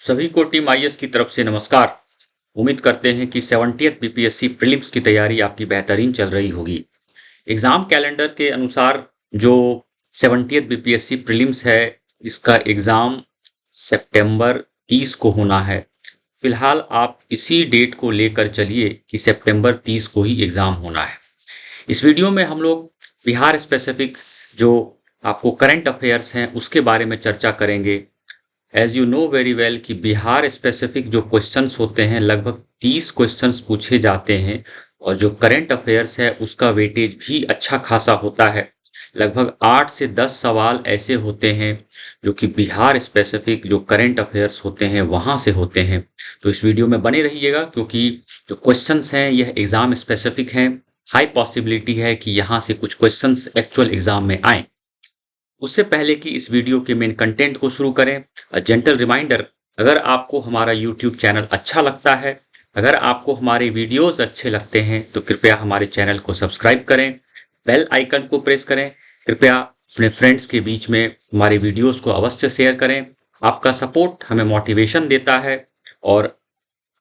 सभी को team IAS की तरफ से नमस्कार। उम्मीद करते हैं कि 70th बीपीएससी प्रीलिम्स की तैयारी आपकी बेहतरीन चल रही होगी। एग्जाम कैलेंडर के अनुसार जो 70th बीपीएससी प्रीलिम्स है, इसका एग्जाम सितंबर 30 को होना है। फिलहाल आप इसी डेट को लेकर चलिए कि सितंबर 30 को ही एग्जाम होना है। इस वीडियो में हम लोग बिहार स्पेसिफिक जो आपको करंट अफेयर्स हैं उसके बारे में चर्चा करेंगे। As you know very well कि बिहार स्पेसिफिक जो क्वेश्चंस होते हैं लगभग 30 क्वेश्चंस पूछे जाते हैं और जो करंट अफेयर्स है उसका वेटेज भी अच्छा खासा होता है। लगभग 8 से 10 सवाल ऐसे होते हैं जो कि बिहार स्पेसिफिक जो करंट अफेयर्स होते हैं वहाँ से होते हैं। तो इस वीडियो में बने रहिएगा क्योंकि जो क्वेश्चंस हैं यह एग्जाम स्पेसिफिक हैं। हाई पॉसिबिलिटी है कि यहाँ से कुछ क्वेश्चंस एक्चुअल एग्जाम में आए। उससे पहले कि इस वीडियो के मेन कंटेंट को शुरू करें, जेंटल रिमाइंडर, अगर आपको हमारा यूट्यूब चैनल अच्छा लगता है, अगर आपको हमारे वीडियोस अच्छे लगते हैं तो कृपया हमारे चैनल को सब्सक्राइब करें, बेल आइकन को प्रेस करें। कृपया अपने फ्रेंड्स के बीच में हमारे वीडियोस को अवश्य शेयर करें। आपका सपोर्ट हमें मोटिवेशन देता है और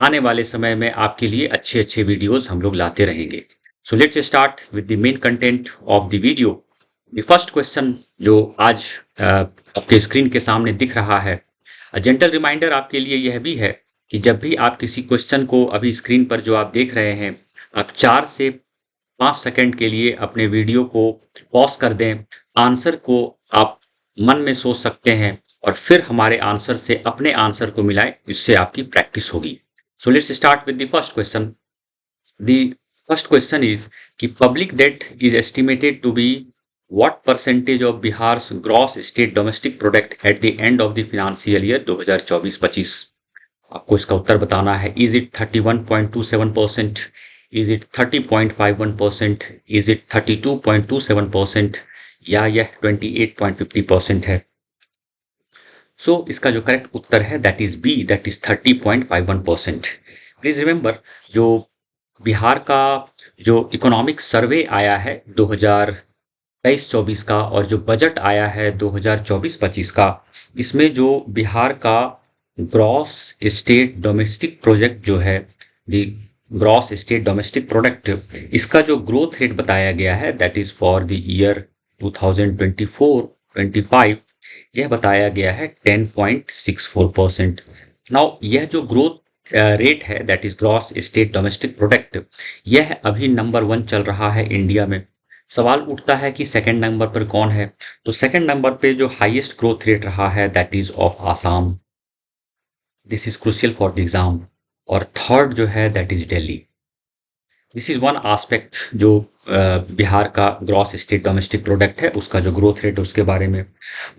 आने वाले समय में आपके लिए अच्छे अच्छे वीडियोस हम लोग लाते रहेंगे। सो let's start with the main content of the video. The first question जो आज आपके स्क्रीन के सामने दिख रहा है, जेंटल रिमाइंडर आपके लिए यह भी है कि जब भी आप किसी क्वेश्चन को अभी स्क्रीन पर जो आप देख रहे हैं, आप 4 से 5 सेकंड के लिए अपने वीडियो को पॉज कर दें। आंसर को आप मन में सोच सकते हैं और फिर हमारे आंसर से अपने आंसर को मिलाएं, इससे आपकी प्रैक्टिस होगी। So let's start with the first question. The first question is कि public debt is estimated to be what percentage of Bihar's gross state domestic product at the end of the financial year 2024-25? आपको इसका उत्तर बताना है। Is it 31.27%? Is it 30.51%? Is it 32.27%? या यह 28.50% है? सो इसका जो करेक्ट उत्तर है that is B, that is 30.51%। Please remember, जो बिहार का जो इकोनॉमिक सर्वे आया है 2023-24 का और जो बजट आया है 2024-25 का, इसमें जो बिहार का ग्रॉस स्टेट डोमेस्टिक प्रोजेक्ट जो है, ग्रॉस स्टेट डोमेस्टिक प्रोडक्ट, इसका जो ग्रोथ रेट बताया गया है that is for the year 2024-25, यह बताया गया है 10.64%। नाउ यह जो ग्रोथ रेट है that is gross state domestic product, यह अभी नंबर 1 चल रहा है इंडिया में। सवाल उठता है कि सेकंड नंबर पर कौन है, तो सेकंड नंबर पे जो हाईएस्ट ग्रोथ रेट रहा है that is of Assam. This is crucial for the exam. और थर्ड जो है that is Delhi. This is one aspect जो बिहार का ग्रॉस स्टेट डोमेस्टिक प्रोडक्ट है उसका जो ग्रोथ रेट है उसके बारे में।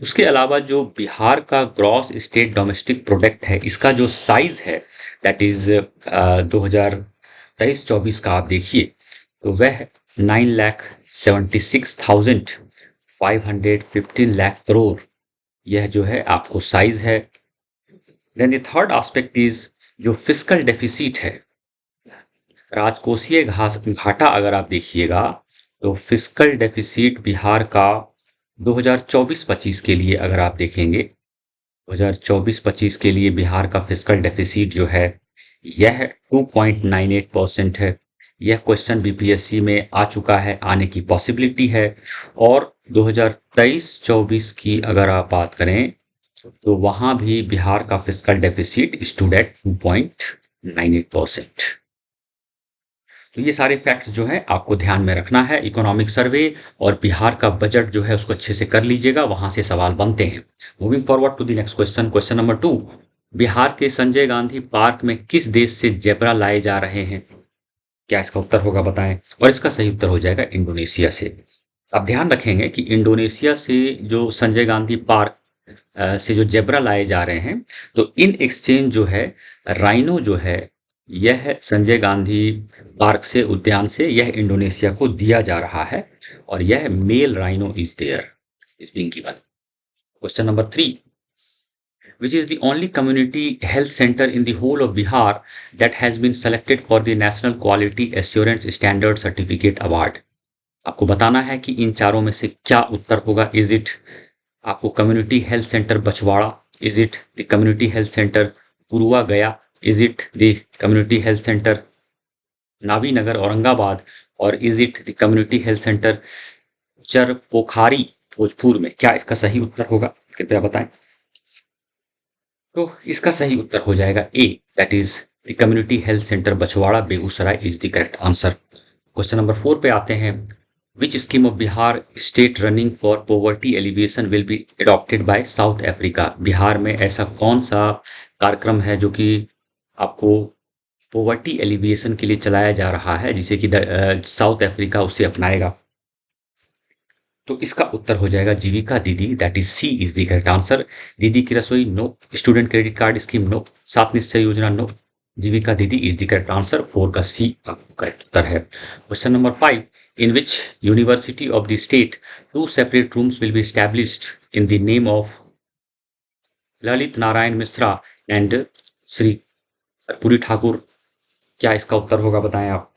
उसके अलावा जो बिहार का ग्रॉस स्टेट डोमेस्टिक प्रोडक्ट है इसका जो साइज है दैट इज 2023-24 का आप देखिए तो वह 9,76,515 लाख करोड़, यह जो है आपको साइज है। Then the third aspect is जो फिस्कल डेफिसिट है, राजकोषीय घाटा अगर आप देखिएगा तो फिस्कल डेफिसिट बिहार का 2024-25 के लिए अगर आप देखेंगे, 2024-25 के लिए बिहार का फिस्कल डेफिसिट जो है यह 2.98% है। यह क्वेश्चन बीपीएससी में आ चुका है, आने की पॉसिबिलिटी है। और 2023-24 की अगर आप बात करें तो वहां भी बिहार का फिस्कल डेफिसिट स्टूड एट 2.98%। तो ये सारे फैक्ट्स जो हैं आपको ध्यान में रखना है। इकोनॉमिक सर्वे और बिहार का बजट जो है उसको अच्छे से कर लीजिएगा, वहां से सवाल बनते हैं। Moving forward to the next question, question number 2। Bihar के संजय गांधी पार्क में किस देश से जेब्रा लाए जा रहे हैं? क्या इसका उत्तर होगा बताएं। और इसका सही उत्तर हो जाएगा इंडोनेशिया से। आप ध्यान रखेंगे कि इंडोनेशिया से जो संजय गांधी पार्क से जो जेब्रा लाए जा रहे हैं, तो इन एक्सचेंज जो है राइनो जो है यह संजय गांधी पार्क से, उद्यान से, यह इंडोनेशिया को दिया जा रहा है और यह male rhino is there is being given. Question number 3, which is the only community health center in the whole of Bihar that has been selected for the National Quality Assurance Standard Certificate Award? आपको बताना है कि इन चारों में से क्या उत्तर होगा। इज इट आपको community health centre Bachhwara, is it the community health centre Purua Gaya, is it the community health centre Navi Nagar Aurangabad, और is it the community health centre Charpokhari Bhojpur में? क्या इसका सही उत्तर होगा, कृपया बताएं। तो इसका सही उत्तर हो जाएगा A, that is the community health centre Bachhwara Begusarai is the correct answer. Question number 4 पे आते हैं। Which scheme of Bihar state running for poverty alleviation will be adopted by South Africa? Bihar में ऐसा कौन सा कार्यक्रम है जो कि आपको पॉवर्टी एलिविएशन के लिए चलाया जा रहा है, जिसे कि साउथ अफ्रीका उसे अपनाएगा? तो इसका उत्तर हो जाएगा Jeevika Didi, that is C is the correct answer. Didi की रसोई नो, student credit card scheme no, सात निश्चय योजना नो, जीविका दीदी इज द करेक्ट आंसर। 4 का सी करेक्ट उत्तर है। Question number 5, in which university of the state 2 separate rooms will be established in the name of Lalit Narayan Mishra and Shri Karpoori Thakur? क्या इसका उत्तर होगा, बताएं आप।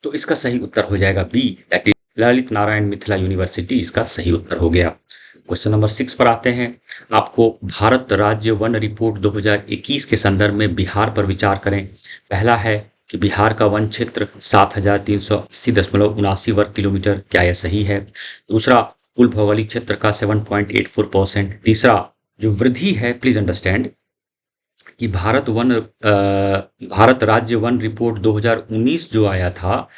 तो इसका सही उत्तर हो जाएगा B, that is Lalit Narayan Mithila university, इसका सही उत्तर हो गया। क्वेश्चन नंबर 6 पर आते हैं। आपको भारत राज्य वन रिपोर्ट 2021 के संदर्भ में बिहार पर विचार करें। पहला है कि बिहार का वन क्षेत्र 7380.79 वर्ग किलोमीटर, क्या यह सही है? दूसरा, कुल भौगोलिक क्षेत्र का 7.84%। तीसरा, जो वृद्धि है, प्लीज अंडरस्टैंड कि भारत राज्य वन रिपोर्ट 2019 जो आया था,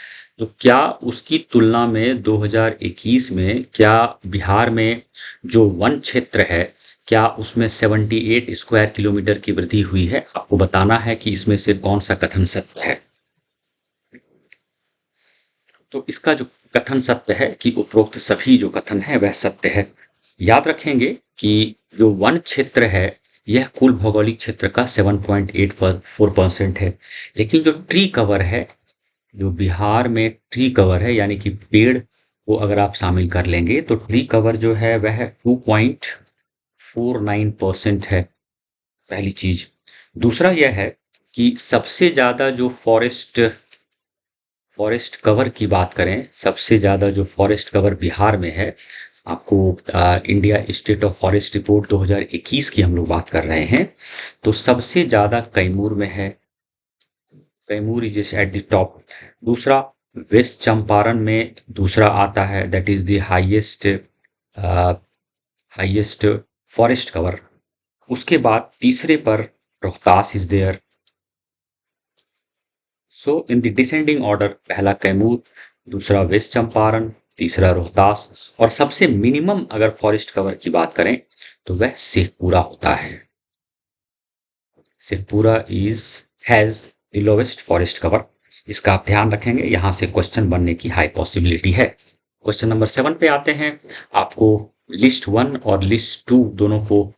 तो क्या उसकी तुलना में 2021 में क्या बिहार में जो वन क्षेत्र है, क्या उसमें 78 स्क्वायर किलोमीटर की वृद्धि हुई है? आपको बताना है कि इसमें से कौन सा कथन सत्य है। तो इसका जो कथन सत्य है कि उपरोक्त सभी जो कथन है वह सत्य है। याद रखेंगे कि जो वन क्षेत्र है यह कुल भौगोलिक क्षेत्र का 7.84% है, लेकिन जो ट्री कवर है, जो बिहार में ट्री कवर है, यानी कि पेड़ को अगर आप शामिल कर लेंगे तो ट्री कवर जो है वह 2.49% है, पहली चीज। दूसरा यह है कि सबसे ज्यादा जो फॉरेस्ट कवर की बात करें, सबसे ज्यादा जो फॉरेस्ट कवर बिहार में है, आपको India state of forest report 2021 की हम लोग बात कर रहे हैं, तो सबसे ज्यादा कैमूर में है, Kaimur is at the top. दूसरा, वेस्ट चंपारण में दूसरा आता है, that is the highest forest cover. उसके बाद तीसरे पर Rohtas is there. So in the descending order, पहला कैमूर, दूसरा वेस्ट चंपारण, तीसरा रोहतास, और सबसे मिनिमम अगर फॉरेस्ट कवर की बात करें तो वह शेखपुरा होता है। Sheikhpura has the lowest forest cover. इसका आप ध्यान रखेंगे, यहां से क्वेश्चन बनने की हाई पॉसिबिलिटी है। क्वेश्चन नंबर 7 पे आते हैं। आपको लिस्ट 1 और लिस्ट 2 दोनों को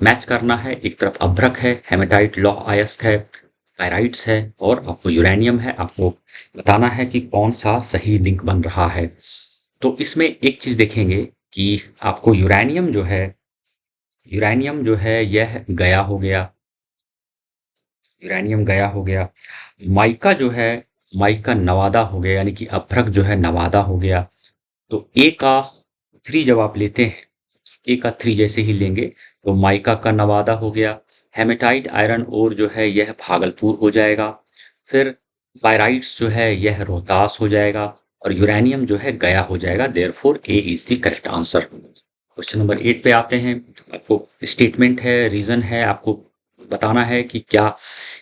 मैच करना है। एक तरफ अभ्रक है, हेमेटाइट, लौह अयस्क है, पायराइट्स है, और आपको यूरेनियम है। आपको बताना है कि कौन सा सही लिंक बन रहा है। तो इसमें एक चीज देखेंगे कि आपको यूरेनियम जो है यह गया हो गया, यूरेनियम गया हो गया। माइका जो है, माइका नवादा हो गया, यानी कि अभ्रक जो है नवादा हो गया। तो ए का 3 जब आप लेते हैं, ए का 3 जैसे ही लेंगे तो माइका का नवादा हो गया। हेमेटाइट आयरन ओर जो है यह भागलपुर हो जाएगा। फिर पायराइट्स जो है यह रोहतास हो जाएगा, और यूरेनियम जो है गया हो जाएगा। Therefore A is the correct answer. Question number 8 पे आते हैं। आपको स्टेटमेंट है, रीजन है, आपको बताना है कि क्या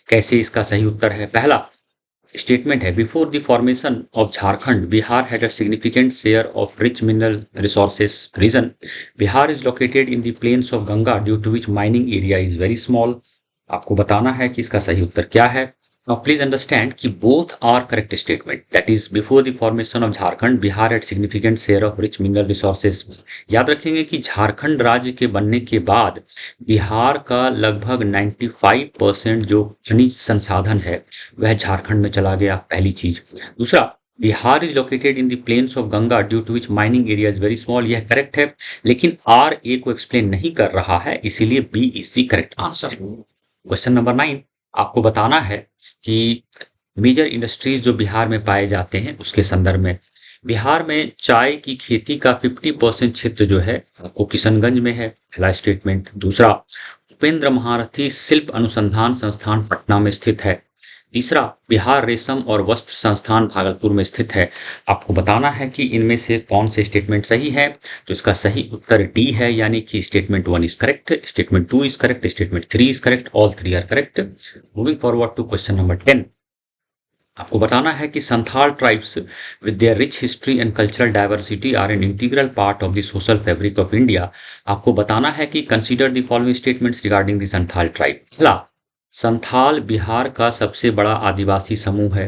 कैसे इसका सही उत्तर है। पहला स्टेटमेंट है, before the formation of Jharkhand Bihar had a significant share of rich mineral resources. Reason, Bihar is located in the plains of Ganga due to which mining area is very small. आपको बताना है कि इसका सही उत्तर क्या है। Now please understand कि both are correct statement, that is before the formation of Jharkhand Bihar had significant share of rich mineral resources। याद रखेंगे कि झारखंड राज्य के बनने के बाद बिहार का लगभग 95% जो खनिज संसाधन है वह झारखंड में चला गया, पहली चीज। दूसरा, Bihar is located in the plains of Ganga due to which mining area is very small, यह करेक्ट है, लेकिन आर ए को एक्सप्लेन नहीं कर रहा है, इसीलिए B is the correct answer. Question number 9, आपको बताना है कि मेजर इंडस्ट्रीज जो बिहार में पाए जाते हैं उसके संदर्भ में। बिहार में चाय की खेती का 50% क्षेत्र जो है आपको किशनगंज में है, पहला स्टेटमेंट। दूसरा, उपेंद्र महारथी शिल्प अनुसंधान संस्थान पटना में स्थित है। तीसरा, बिहार रेशम और वस्त्र संस्थान भागलपुर में स्थित है। आपको बताना है कि इनमें से कौन से स्टेटमेंट सही है। तो इसका सही उत्तर डी है, यानी कि statement 1 is correct, statement 2 is correct, statement 3 is correct, all 3 are correct. Moving forward to question number 10। आपको बताना है कि Santhal tribes with their rich history and cultural diversity are an integral part of the social fabric of India. आपको बताना है कि consider the following statements regarding the Santhal tribe. पहला, संथाल बिहार का सबसे बड़ा आदिवासी समूह है।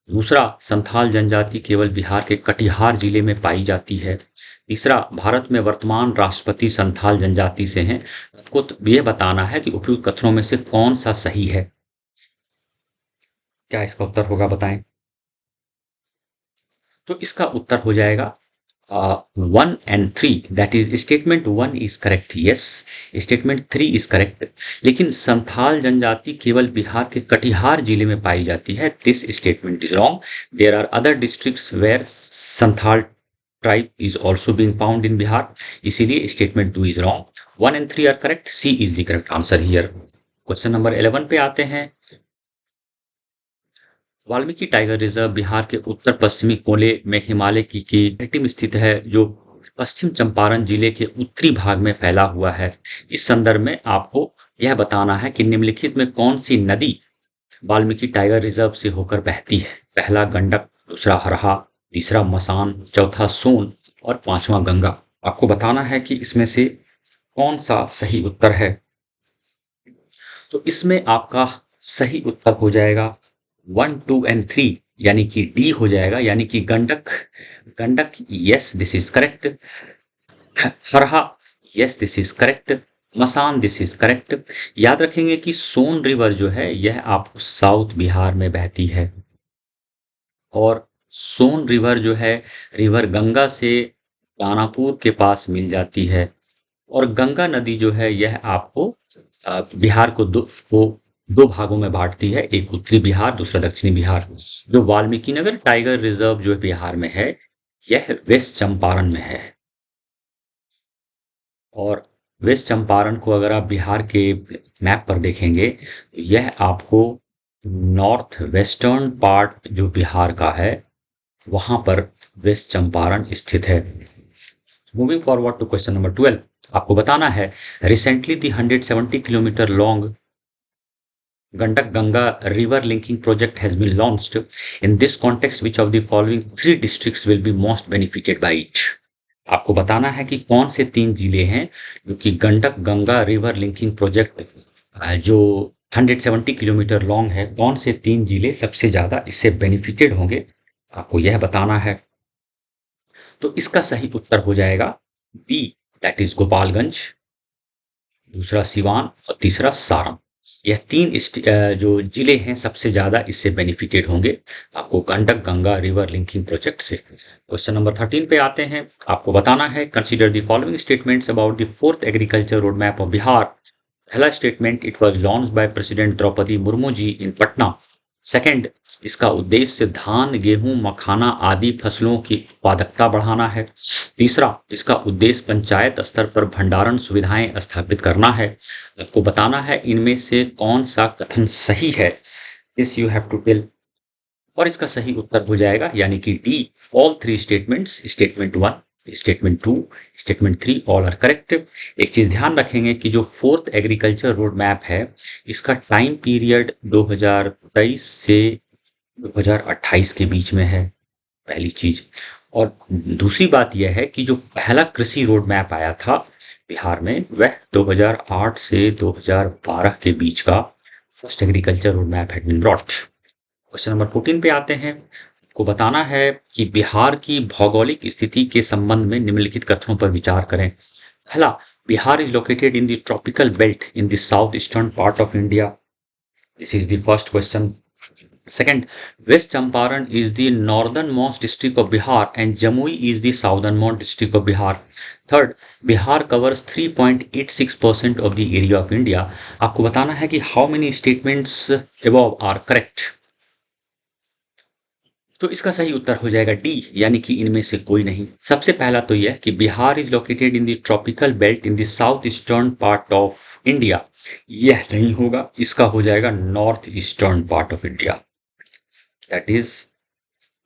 दूसरा, संथाल जनजाति केवल बिहार के कटिहार जिले में पाई जाती है। तीसरा, भारत में वर्तमान राष्ट्रपति संथाल जनजाति से हैं। आपको यह बताना है कि उपयुक्त कथनों में से कौन सा सही है। क्या इसका उत्तर होगा, बताएं। तो इसका उत्तर हो जाएगा 1 and 3, that is statement 1 is correct, yes, statement 3 is correct. लेकिन संथाल जनजाति केवल बिहार के कटिहार जिले में पाई जाती है, this statement is wrong. There are other districts where Santhal tribe is also being found in Bihar, इसीलिए statement 2 is wrong. 1 and 3 are correct, C is the correct answer here. Question number 11 पे आते हैं। वाल्मीकि टाइगर रिजर्व बिहार के उत्तर पश्चिमी कोने में हिमालय की तट में स्थित है, जो पश्चिम चंपारण जिले के उत्तरी भाग में फैला हुआ है। इस संदर्भ में आपको यह बताना है कि निम्नलिखित में कौन सी नदी वाल्मीकि टाइगर रिजर्व से होकर बहती है। पहला गंडक, दूसरा हरहा, तीसरा मसान, चौथा सोन और पांचवा गंगा। आपको बताना है कि इसमें से कौन सा सही उत्तर है। तो इसमें आपका सही उत्तर हो जाएगा 1, 2 and 3, यानी कि डी हो जाएगा, यानी कि Gandak. Gandak, yes this is correct. Harha, yes this is correct. Masan, this is correct. याद रखेंगे कि सोन रिवर जो है यह आपको साउथ बिहार में बहती है, और सोन रिवर जो है रिवर गंगा से दानापुर के पास मिल जाती है। और गंगा नदी जो है यह आपको बिहार को दो भागों में बांटती है, एक उत्तरी बिहार, दूसरा दक्षिणी बिहार। जो वाल्मीकि नगर टाइगर रिजर्व जो बिहार में है यह वेस्ट चंपारण में है। और वेस्ट चंपारण को अगर आप बिहार के मैप पर देखेंगे तो यह आपको नॉर्थ वेस्टर्न पार्ट जो बिहार का है वहां पर वेस्ट चंपारण स्थित है। Moving forward to question number 12। आपको बताना है, recently the 170 kilometre long Gandak Ganga river linking project has been launched. In this context, which of the following 3 districts will be most benefited by it? आपको बताना है कि कौन से 3 जिले हैं जो कि Gandak Ganga river linking project जो 170 किलोमीटर लॉन्ग है, कौन से 3 जिले सबसे ज्यादा इससे बेनिफिटेड होंगे, आपको यह बताना है। तो इसका सही उत्तर हो जाएगा बी, दैट इज गोपालगंज, दूसरा सिवान और तीसरा सारण। यह 3 जो जिले हैं सबसे ज्यादा इससे बेनिफिटेड होंगे आपको Gandak Ganga river linking project से। क्वेश्चन नंबर 13 पे आते हैं। आपको बताना है, consider the following statements about the 4th agriculture road map of Bihar. पहला statement, it was launched by president Droupadi Murmu ji in Patna. Second, इसका उद्देश्य धान, गेहूं, मखाना आदि फसलों की उत्पादकता बढ़ाना है। तीसरा, इसका उद्देश्य पंचायत स्तर पर भंडारण सुविधाएं स्थापित करना है। आपको बताना है इनमें से कौन सा कथन सही है, this you have to tell. और इसका सही उत्तर हो जाएगा यानी कि D, all 3 statements, statement 1, statement 2, statement 3 all are correct. एक चीज ध्यान रखेंगे कि जो 4th एग्रीकल्चर रोड मैप है इसका टाइम पीरियड 2023 से 2028 के बीच में है, पहली चीज। और दूसरी बात यह है कि जो पहला कृषि रोड मैप आया था बिहार में वह 2008 से 2012 के बीच का first agriculture road map had been brought. Question number 14 पे आते हैं। को बताना है कि बिहार की भौगोलिक स्थिति के संबंध में निम्नलिखित कथनों पर विचार करें। पहला, Bihar is located in the tropical belt in the south eastern part of India, this is the first question. Second, West Champaran is the northernmost district of Bihar and Jamui is the southernmost district of Bihar. Third, Bihar covers 3.86% of the area of India. आपको बताना है कि how many statements above are correct. तो इसका सही उत्तर हो जाएगा डी, यानी कि इनमें से कोई नहीं। सबसे पहला तो यह कि Bihar is located in the tropical belt in the south eastern part of India, यह नहीं होगा, इसका हो जाएगा north eastern part of India, that is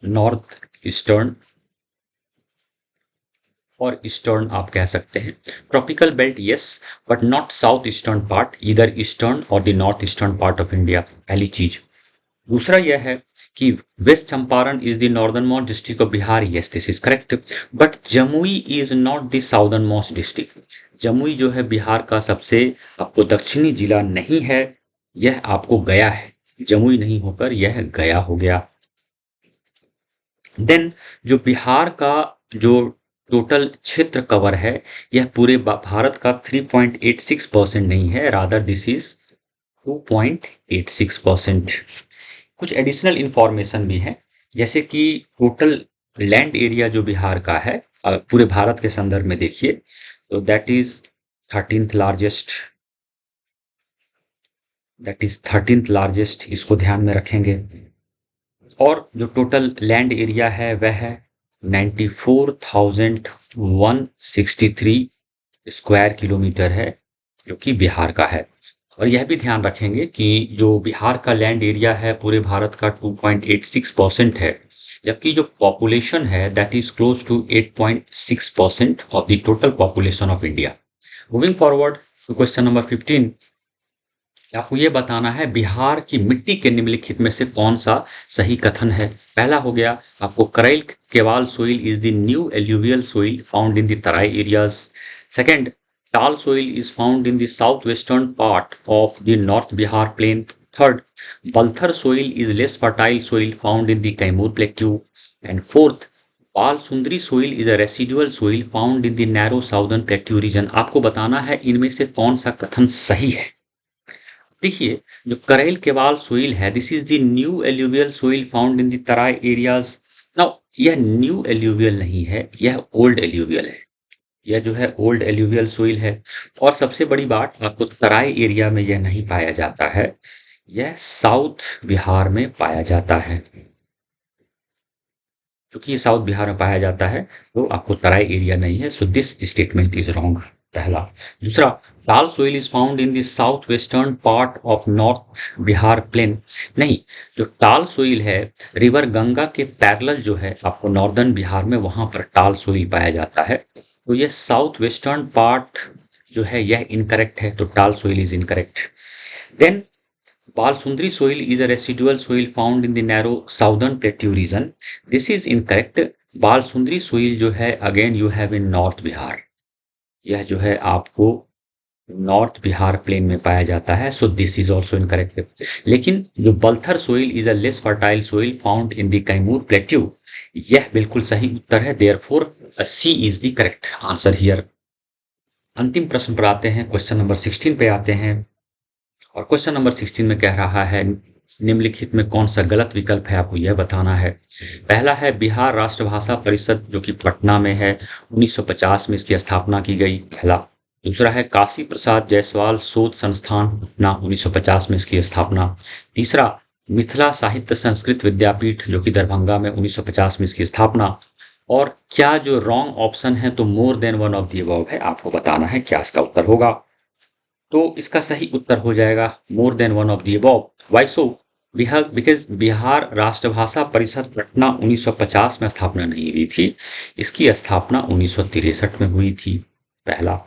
north eastern और ईस्टर्न आप कह सकते हैं। Tropical belt yes, but not south eastern part, इधर ईस्टर्न और the north eastern part of India, पहली चीज। दूसरा यह है कि west Champaran is the northernmost district of Bihar, yes this is correct, but Jamui is not the southern most district. Jamui जो है बिहार का सबसे आपको दक्षिणी जिला नहीं है, यह आपको गया है, जमुई नहीं होकर यह गया हो गया। देन जो बिहार का जो टोटल क्षेत्र कवर है, यह पूरे भारत का 3.86% नहीं है, रादर दिस इज 2.86%। कुछ एडिशनल इंफॉर्मेशन भी है, जैसे कि टोटल लैंड एरिया जो बिहार का है पूरे भारत के संदर्भ में देखिए तो दैट इज 13th लार्जेस्ट, इसको ध्यान में रखेंगे। और जो टोटल लैंड एरिया है वह है 94,163 स्क्वायर किलोमीटर है, जो कि बिहार का है। और यह भी ध्यान रखेंगे कि जो बिहार का लैंड एरिया है पूरे भारत का 2.86% है, जबकि जो पॉपुलेशन है that is close to 8.6% of the total population of India. Moving forward to question number 15, आपको ये बताना है बिहार की मिट्टी के निम्नलिखित में से कौन सा सही कथन है। पहला हो गया आपको Karail Kewal soil is the new alluvial soil found in the Terai areas. Second, Tal soil is found in the south western part of the north Bihar plain. Third, Balthar soil is less fertile soil found in the Kaimur plateau. And fourth, Pal Sundari soil is a residual soil found in the narrow southern plateau region. आपको बताना है इनमें से कौन सा कथन सही है। देखिए जो करैल केवाल सोइल है this is the new alluvial soil found in the Terai areas. Now यह न्यू एल्यूवियल नहीं है, यह ओल्ड एल्यूवियल है, यह जो है ओल्ड एल्यूवियल सोइल है। और सबसे बड़ी बात आपको तराई एरिया में यह नहीं पाया जाता है, यह साउथ बिहार में पाया जाता है। क्योंकि ये साउथ बिहार में पाया जाता है तो आपको तराई एरिया नहीं है, so this statement is wrong, पहला। दूसरा, Tal soil is found in the south western part of north Bihar plain. नहीं, जो टाल सोइल है रिवर गंगा के पैरेलल जो है आपको नॉर्दर्न बिहार में वहां पर टाल सोइल पाया जाता है, तो ये साउथ वेस्टर्न पार्ट जो है यह इनकरेक्ट है, तो Tal soil is incorrect. Then Balsundri soil is a residual soil found in the narrow southern plateau region. This is incorrect. Balsundri soil जो है again you have in North Bihar, यह जो है आपको नॉर्थ बिहार प्लेन में पाया जाता है, so this is also incorrect. लेकिन जो Balthar soil is a less fertile soil found in the Kaimur plateau, यह बिल्कुल सही उत्तर है, therefore C is the correct answer here. अंतिम प्रश्न पर आते हैं, क्वेश्चन नंबर 16 पे आते हैं। और क्वेश्चन नंबर 16 में कह रहा है निम्नलिखित में कौन सा गलत विकल्प है, आपको यह बताना है। पहला है बिहार राष्ट्रभाषा परिषद जो कि पटना में है, 1950 में इसकी स्थापना की गई, पहला। दूसरा है काशी प्रसाद जायसवाल शोध संस्थान पटना, 1950 में इसकी स्थापना। तीसरा, मिथिला साहित्य संस्कृत विद्यापीठ जो कि दरभंगा में, 1950 में इसकी स्थापना। और क्या जो रॉन्ग ऑप्शन है तो more than one of the above है, आपको बताना है क्या इसका उत्तर होगा। तो इसका सही उत्तर हो जाएगा more than one of the above. Why so? Because Bihar राष्ट्रभाषा परिषद पटना 1950 में स्थापना नहीं हुई थी, इसकी स्थापना 1963 में हुई थी, पहला।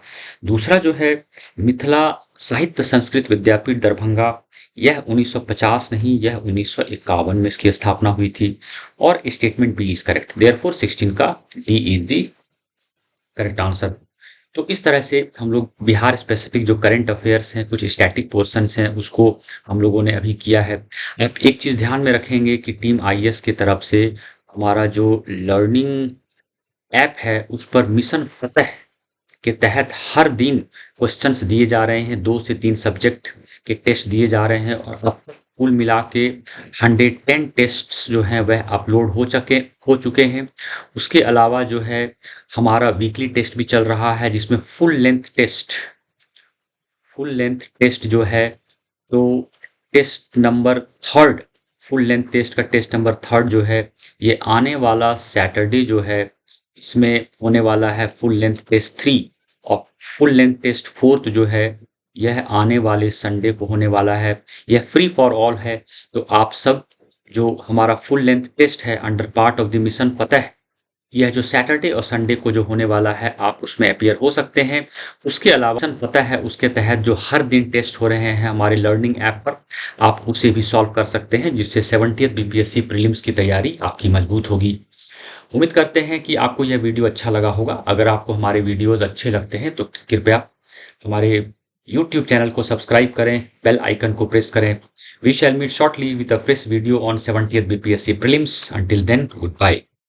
दूसरा जो है मिथिला साहित्य संस्कृत विद्यापीठ दरभंगा, यह 1950 नहीं, यह 1951 में इसकी स्थापना हुई थी। और statement B is correct, therefore 16 का D is the correct answer. तो इस तरह से हम लोग बिहार स्पेसिफिक जो करंट अफेयर्स हैं, कुछ स्टैटिक पोर्शंस हैं, उसको हम लोगों ने अभी किया है। अब एक चीज़ ध्यान में रखेंगे कि टीम आईएएस की तरफ से हमारा जो लर्निंग ऐप है उस पर मिशन फतह के तहत हर दिन क्वेश्चंस दिए जा रहे हैं, 2 से 3 सब्जेक्ट के टेस्ट दिए जा रहे हैं। और अब तक कुल मिला के 110 टेस्ट्स जो हैं वह अपलोड हो चुके हैं। उसके अलावा जो है हमारा वीकली टेस्ट भी चल रहा है, जिसमें फुल लेंथ टेस्ट जो है, तो test number 3 full length test का टेस्ट नंबर 3 जो है ये आने वाला सैटरडे जो है इसमें होने वाला है फुल लेंथ टेस्ट 3। और फुल लेंथ टेस्ट 4 जो है यह आने वाले संडे को होने वाला है। यह फ्री फॉर ऑल है। तो आप सब जो हमारा फुल लेंथ टेस्ट है under part of the mission Fateh, यह जो सैटरडे और संडे को जो होने वाला है, आप उसमें अपीयर हो सकते हैं। उसके अलावा मिशन फतेह है, उसके तहत जो हर दिन टेस्ट हो रहे हैं हमारे लर्निंग ऐप पर, आप उसे भी सॉल्व कर सकते हैं, जिससे 70th बीपीएससी प्रीलिम्स की तैयारी आपकी मजबूत होगी। उम्मीद करते हैं कि आपको यह वीडियो अच्छा लगा होगा। अगर आपको हमारे वीडियोस अच्छे लगते हैं तो कृपया हमारे यूट्यूब चैनल को सब्सक्राइब करें, बेल आइकन को प्रेस करें। We shall meet shortly with a fresh video on 70th BPSC prelims. Until then, good bye.